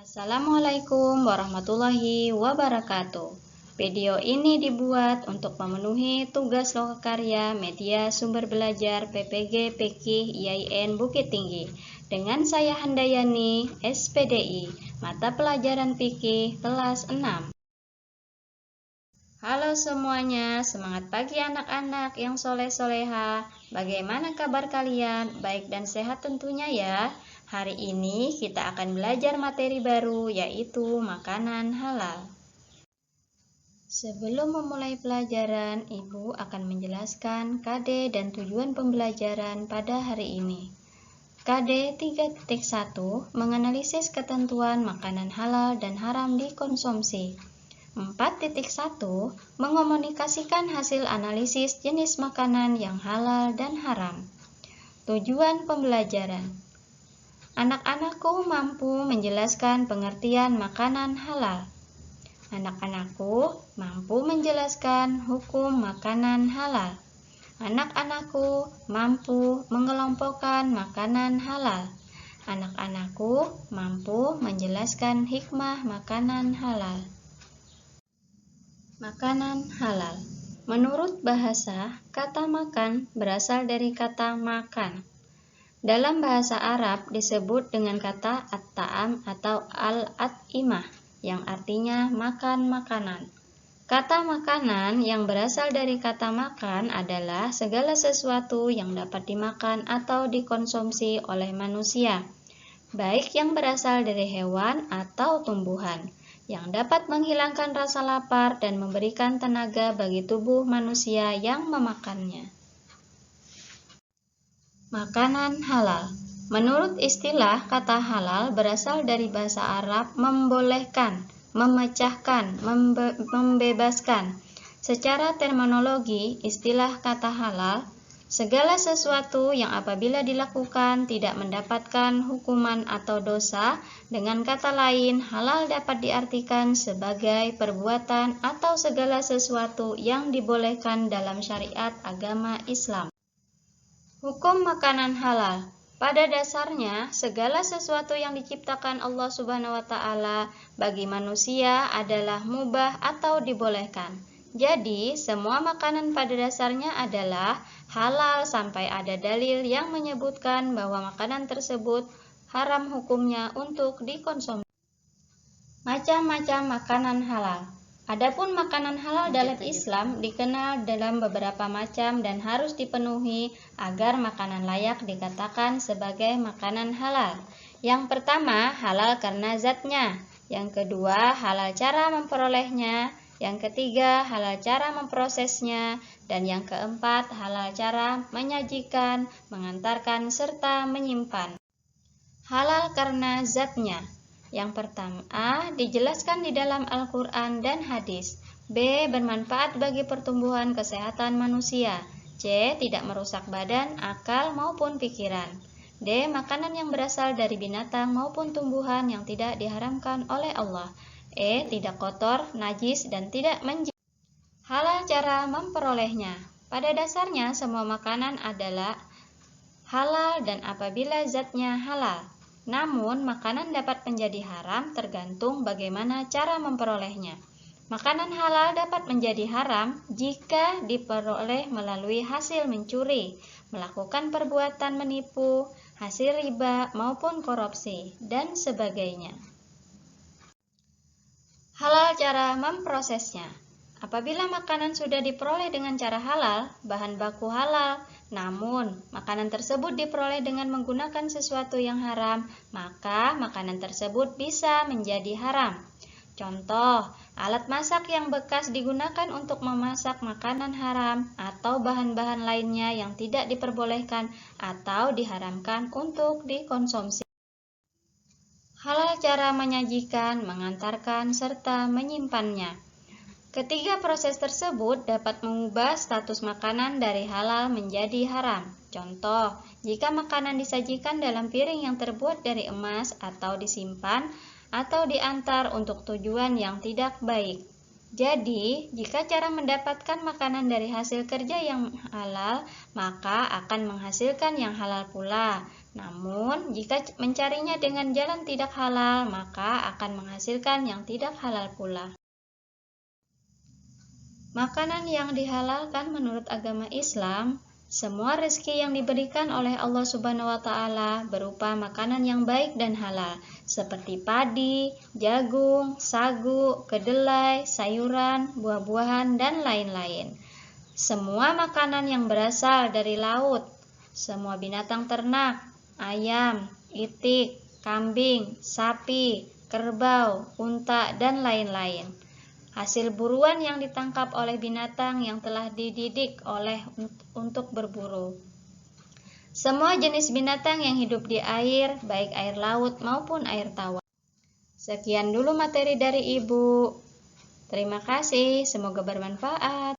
Assalamualaikum warahmatullahi wabarakatuh. Video ini dibuat untuk memenuhi tugas lokakarya media sumber belajar PPG Fikih IAIN Bukit Tinggi dengan saya Handayani, SPDI, mata pelajaran Fikih kelas 6. Halo semuanya, semangat pagi anak-anak yang soleh-soleha. Bagaimana kabar kalian? Baik dan sehat tentunya ya. Hari ini kita akan belajar materi baru yaitu makanan halal. Sebelum memulai pelajaran, Ibu akan menjelaskan KD dan tujuan pembelajaran pada hari ini. KD 3.1 menganalisis ketentuan makanan halal dan haram dikonsumsi. 4.1 mengomunikasikan hasil analisis jenis makanan yang halal dan haram. Tujuan pembelajaran. Anak-anakku mampu menjelaskan pengertian makanan halal. Anak-anakku mampu menjelaskan hukum makanan halal. Anak-anakku mampu mengelompokkan makanan halal. Anak-anakku mampu menjelaskan hikmah makanan halal. Makanan halal. Menurut bahasa, kata makan berasal dari kata makan. Dalam bahasa Arab disebut dengan kata at-ta'am atau al-at'imah yang artinya makan makanan. Kata makanan yang berasal dari kata makan adalah segala sesuatu yang dapat dimakan atau dikonsumsi oleh manusia, baik yang berasal dari hewan atau tumbuhan, yang dapat menghilangkan rasa lapar dan memberikan tenaga bagi tubuh manusia yang memakannya. Makanan halal. Menurut istilah, kata halal berasal dari bahasa Arab membolehkan, memecahkan, membebaskan. Secara terminologi, istilah kata halal, segala sesuatu yang apabila dilakukan tidak mendapatkan hukuman atau dosa. Dengan kata lain, halal dapat diartikan sebagai perbuatan atau segala sesuatu yang dibolehkan dalam syariat agama Islam. Hukum makanan halal. Pada dasarnya, segala sesuatu yang diciptakan Allah Subhanahu wa Ta'ala bagi manusia adalah mubah atau dibolehkan. Jadi, semua makanan pada dasarnya adalah halal sampai ada dalil yang menyebutkan bahwa makanan tersebut haram hukumnya untuk dikonsumsi. Macam-macam makanan halal. Adapun makanan halal dalam Islam dikenal dalam beberapa macam dan harus dipenuhi agar makanan layak dikatakan sebagai makanan halal. Yang pertama, halal karena zatnya. Yang kedua, halal cara memperolehnya. Yang ketiga, halal cara memprosesnya. Dan yang keempat, halal cara menyajikan, mengantarkan, serta menyimpan. Halal karena zatnya. Yang pertama, A. Dijelaskan di dalam Al-Quran dan hadis. B. Bermanfaat bagi pertumbuhan kesehatan manusia. C. Tidak merusak badan, akal, maupun pikiran. D. Makanan yang berasal dari binatang maupun tumbuhan yang tidak diharamkan oleh Allah. E. Tidak kotor, najis, dan tidak menjilat. Halal cara memperolehnya. Pada dasarnya, semua makanan adalah halal dan apabila zatnya halal. Namun, makanan dapat menjadi haram tergantung bagaimana cara memperolehnya. Makanan halal dapat menjadi haram jika diperoleh melalui hasil mencuri, melakukan perbuatan menipu, hasil riba maupun korupsi, dan sebagainya. Halal cara memprosesnya. Apabila makanan sudah diperoleh dengan cara halal, bahan baku halal, namun makanan tersebut diperoleh dengan menggunakan sesuatu yang haram, maka makanan tersebut bisa menjadi haram. Contoh, alat masak yang bekas digunakan untuk memasak makanan haram atau bahan-bahan lainnya yang tidak diperbolehkan atau diharamkan untuk dikonsumsi. Halal cara menyajikan, mengantarkan, serta menyimpannya. Ketiga proses tersebut dapat mengubah status makanan dari halal menjadi haram. Contoh, jika makanan disajikan dalam piring yang terbuat dari emas atau disimpan atau diantar untuk tujuan yang tidak baik. Jadi, jika cara mendapatkan makanan dari hasil kerja yang halal, maka akan menghasilkan yang halal pula. Namun, jika mencarinya dengan jalan tidak halal, maka akan menghasilkan yang tidak halal pula. Makanan yang dihalalkan menurut agama Islam, semua rezeki yang diberikan oleh Allah Subhanahu wa Ta'ala berupa makanan yang baik dan halal, seperti padi, jagung, sagu, kedelai, sayuran, buah-buahan, dan lain-lain. Semua makanan yang berasal dari laut, semua binatang ternak, ayam, itik, kambing, sapi, kerbau, unta, dan lain-lain. Hasil buruan yang ditangkap oleh binatang yang telah dididik untuk berburu. Semua jenis binatang yang hidup di air, baik air laut maupun air tawar. Sekian dulu materi dari Ibu. Terima kasih, semoga bermanfaat.